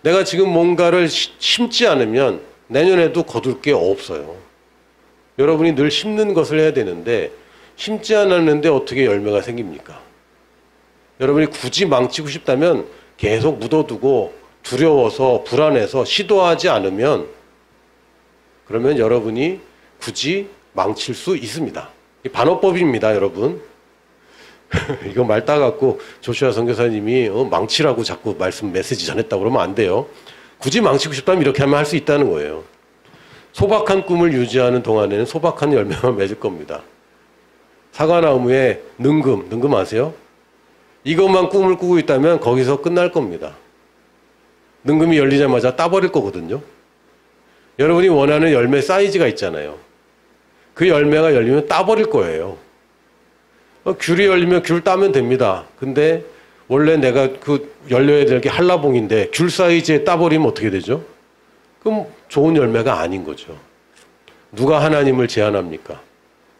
내가 지금 뭔가를 심지 않으면 내년에도 거둘 게 없어요. 여러분이 늘 심는 것을 해야 되는데 심지 않았는데 어떻게 열매가 생깁니까? 여러분이 굳이 망치고 싶다면 계속 묻어두고 두려워서 불안해서 시도하지 않으면, 그러면 여러분이 굳이 망칠 수 있습니다. 이 반어법입니다, 여러분. 이거 말 따갖고 조슈아 선교사님이 망치라고 자꾸 메시지 전했다고 그러면 안 돼요. 굳이 망치고 싶다면 이렇게 하면 할 수 있다는 거예요. 소박한 꿈을 유지하는 동안에는 소박한 열매만 맺을 겁니다. 사과나무에 능금 아세요? 이것만 꿈을 꾸고 있다면 거기서 끝날 겁니다. 능금이 열리자마자 따버릴 거거든요. 여러분이 원하는 열매 사이즈가 있잖아요. 그 열매가 열리면 따버릴 거예요. 귤이 열리면 귤 따면 됩니다. 근데 원래 내가 열려야 될 게 한라봉인데 귤 사이즈에 따버리면 어떻게 되죠? 그럼 좋은 열매가 아닌 거죠. 누가 하나님을 제한합니까?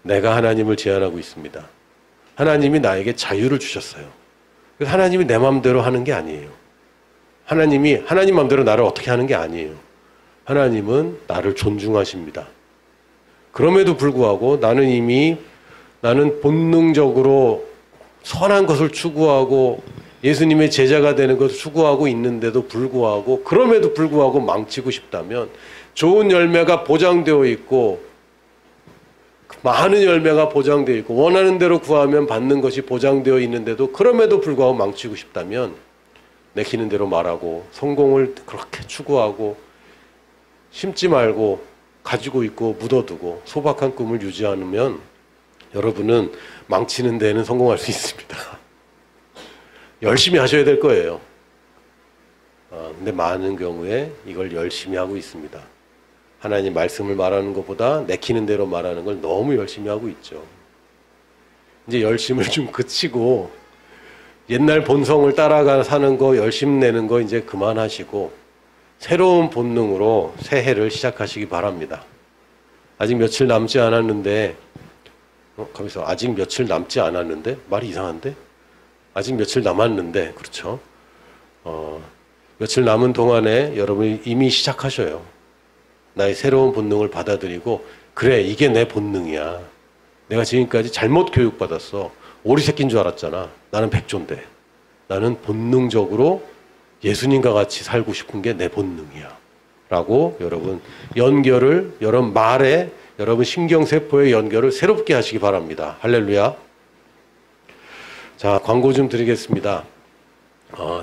내가 하나님을 제한하고 있습니다. 하나님이 나에게 자유를 주셨어요. 그래서 하나님이 내 마음대로 하는 게 아니에요. 하나님이 하나님 마음대로 나를 어떻게 하는 게 아니에요. 하나님은 나를 존중하십니다. 그럼에도 불구하고 나는 본능적으로 선한 것을 추구하고 예수님의 제자가 되는 것을 추구하고 있는데도 불구하고, 그럼에도 불구하고 망치고 싶다면, 좋은 열매가 보장되어 있고 많은 열매가 보장되어 있고 원하는 대로 구하면 받는 것이 보장되어 있는데도 그럼에도 불구하고 망치고 싶다면, 내키는 대로 말하고 성공을 그렇게 추구하고 심지 말고 가지고 있고 묻어두고 소박한 꿈을 유지 않으면 여러분은 망치는 데는 성공할 수 있습니다. 열심히 하셔야 될 거예요. 근데 많은 경우에 이걸 열심히 하고 있습니다. 하나님 말씀을 말하는 것보다 내키는 대로 말하는 걸 너무 열심히 하고 있죠. 이제 열심을 좀 그치고 옛날 본성을 따라가 사는 거, 열심 내는 거 이제 그만하시고 새로운 본능으로 새해를 시작하시기 바랍니다. 아직 며칠 남지 않았는데, 가만있어. 아직 며칠 남지 않았는데? 말이 이상한데? 아직 며칠 남았는데, 그렇죠? 며칠 남은 동안에 여러분이 이미 시작하셔요. 나의 새로운 본능을 받아들이고, 그래, 이게 내 본능이야. 내가 지금까지 잘못 교육받았어. 오리 새끼인 줄 알았잖아. 나는 백조인데. 나는 본능적으로 예수님과 같이 살고 싶은 게 내 본능이야. 라고 여러분 연결을, 여러분 말에, 여러분 신경세포의 연결을 새롭게 하시기 바랍니다. 할렐루야. 자, 광고 좀 드리겠습니다.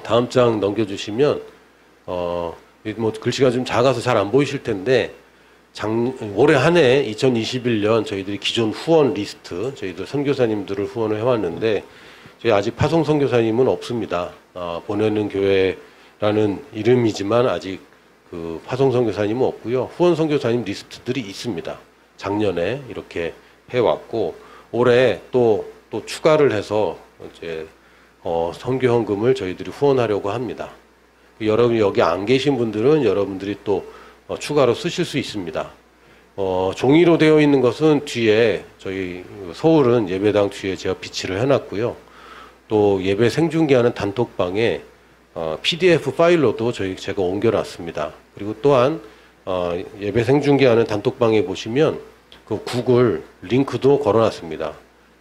다음 장 넘겨주시면, 글씨가 좀 작아서 잘 안 보이실 텐데, 올해 한 해 2021년 저희들이 기존 후원 리스트, 저희들 선교사님들을 후원을 해왔는데, 저희 아직 파송 선교사님은 없습니다. 보내는 교회라는 이름이지만 아직 그 파송 선교사님은 없고요. 후원 선교사님 리스트들이 있습니다. 작년에 이렇게 해왔고, 올해 또 추가를 해서 이제 선교 헌금을 저희들이 후원하려고 합니다. 여러분이 여기 안 계신 분들은 여러분들이 또 추가로 쓰실 수 있습니다. 종이로 되어 있는 것은 뒤에, 저희 서울은 예배당 뒤에 제가 비치를 해놨고요. 또 예배 생중계하는 단톡방에 PDF 파일로도 제가 옮겨놨습니다. 그리고 또한 예배 생중계하는 단톡방에 보시면 그 구글 링크도 걸어놨습니다.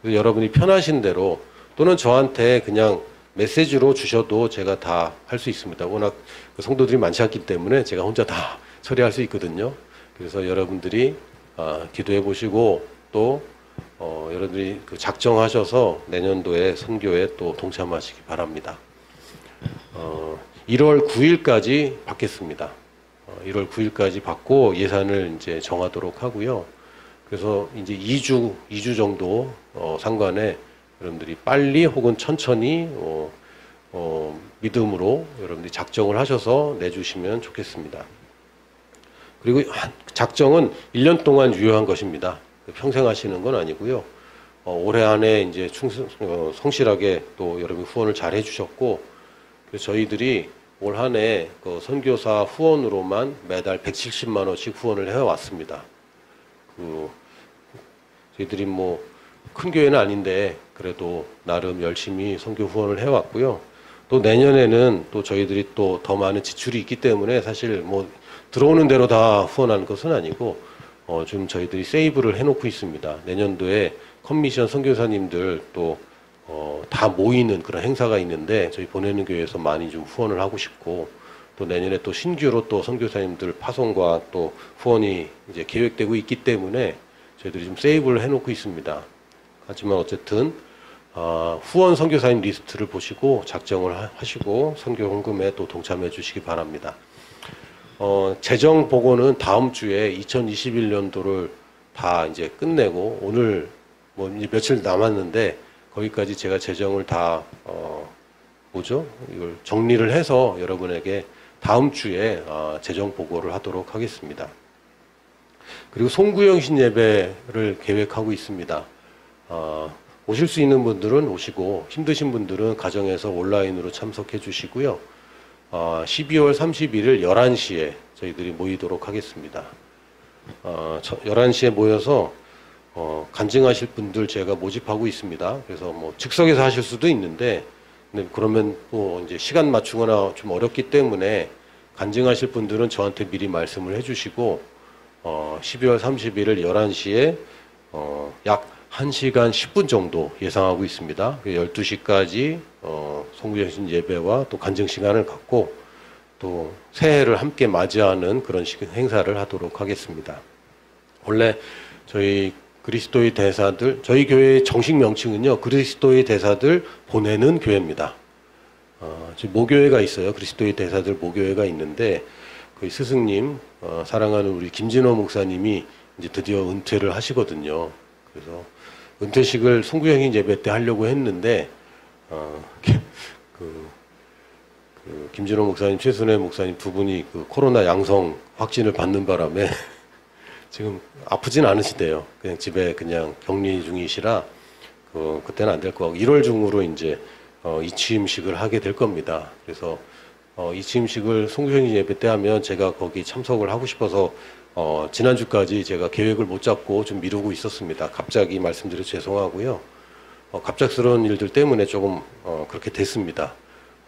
그래서 여러분이 편하신 대로 또는 저한테 그냥 메시지로 주셔도 제가 다 할 수 있습니다. 워낙 성도들이 많지 않기 때문에 제가 혼자 다 처리할 수 있거든요. 그래서 여러분들이 기도해 보시고 또 여러분들이 작정하셔서 내년도에 선교에 또 동참하시기 바랍니다. 1월 9일까지 받겠습니다. 1월 9일까지 받고 예산을 이제 정하도록 하고요. 그래서 이제 2주 정도 상관에 여러분들이 빨리 혹은 천천히 믿음으로 여러분들이 작정을 하셔서 내주시면 좋겠습니다. 그리고 작정은 1년 동안 유효한 것입니다. 평생 하시는 건 아니고요. 올해 안에 이제 성실하게 또 여러분 후원을 잘 해주셨고, 그래서 저희들이 올 한 해 그 선교사 후원으로만 매달 170만 원씩 후원을 해왔습니다. 저희들이 뭐 큰 교회는 아닌데 그래도 나름 열심히 선교 후원을 해왔고요. 또 내년에는 또 저희들이 또 더 많은 지출이 있기 때문에 사실 뭐 들어오는 대로 다 후원하는 것은 아니고 좀 저희들이 세이브를 해놓고 있습니다. 내년도에 컨미션 선교사님들 또 다 모이는 그런 행사가 있는데 저희 보내는 교회에서 많이 좀 후원을 하고 싶고, 또 내년에 또 신규로 또 선교사님들 파송과 또 후원이 이제 계획되고 있기 때문에 저희들이 좀 세이브를 해놓고 있습니다. 하지만 어쨌든 후원 선교사님 리스트를 보시고 작정을 하시고 선교 헌금에 또 동참해 주시기 바랍니다. 재정 보고는 다음 주에 2021년도를 다 이제 끝내고, 오늘 뭐 이제 며칠 남았는데 거기까지 제가 재정을 다 이걸 정리를 해서 여러분에게 다음 주에 재정 보고를 하도록 하겠습니다. 그리고 송구영신 예배를 계획하고 있습니다. 오실 수 있는 분들은 오시고 힘드신 분들은 가정에서 온라인으로 참석해 주시고요. 12월 31일 11시에 저희들이 모이도록 하겠습니다. 11시에 모여서 간증하실 분들 제가 모집하고 있습니다. 그래서 뭐 즉석에서 하실 수도 있는데, 근데 그러면 또 이제 시간 맞추거나 좀 어렵기 때문에 간증하실 분들은 저한테 미리 말씀을 해주시고 12월 31일 11시에 약 1시간 10분 정도 예상하고 있습니다. 12시까지 송구영신 예배와 또 간증 시간을 갖고 또 새해를 함께 맞이하는 그런 행사를 하도록 하겠습니다. 원래 저희 그리스도의 대사들, 저희 교회의 정식 명칭은요, 그리스도의 대사들 보내는 교회입니다. 지금 모교회가 있어요. 그리스도의 대사들 모교회가 있는데, 그 스승님, 사랑하는 우리 김진호 목사님이 이제 드디어 은퇴를 하시거든요. 그래서 은퇴식을 송구영신 예배 때 하려고 했는데, 김진호 목사님, 최순애 목사님 두 분이 그 코로나 양성 확진을 받는 바람에 지금 아프진 않으시대요. 그냥 집에 그냥 격리 중이시라 그때는 안 될 것 같고 1월 중으로 이제 이취임식을 하게 될 겁니다. 그래서 이취임식을 송구영신 예배 때 하면 제가 거기 참석을 하고 싶어서 지난주까지 제가 계획을 못 잡고 좀 미루고 있었습니다. 갑자기 말씀드려 죄송하고요. 갑작스러운 일들 때문에 조금 그렇게 됐습니다.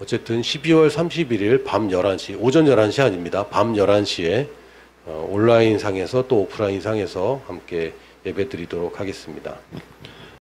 어쨌든 12월 31일 밤 11시, 오전 11시 아닙니다. 밤 11시에 온라인 상에서 또 오프라인 상에서 함께 예배 드리도록 하겠습니다.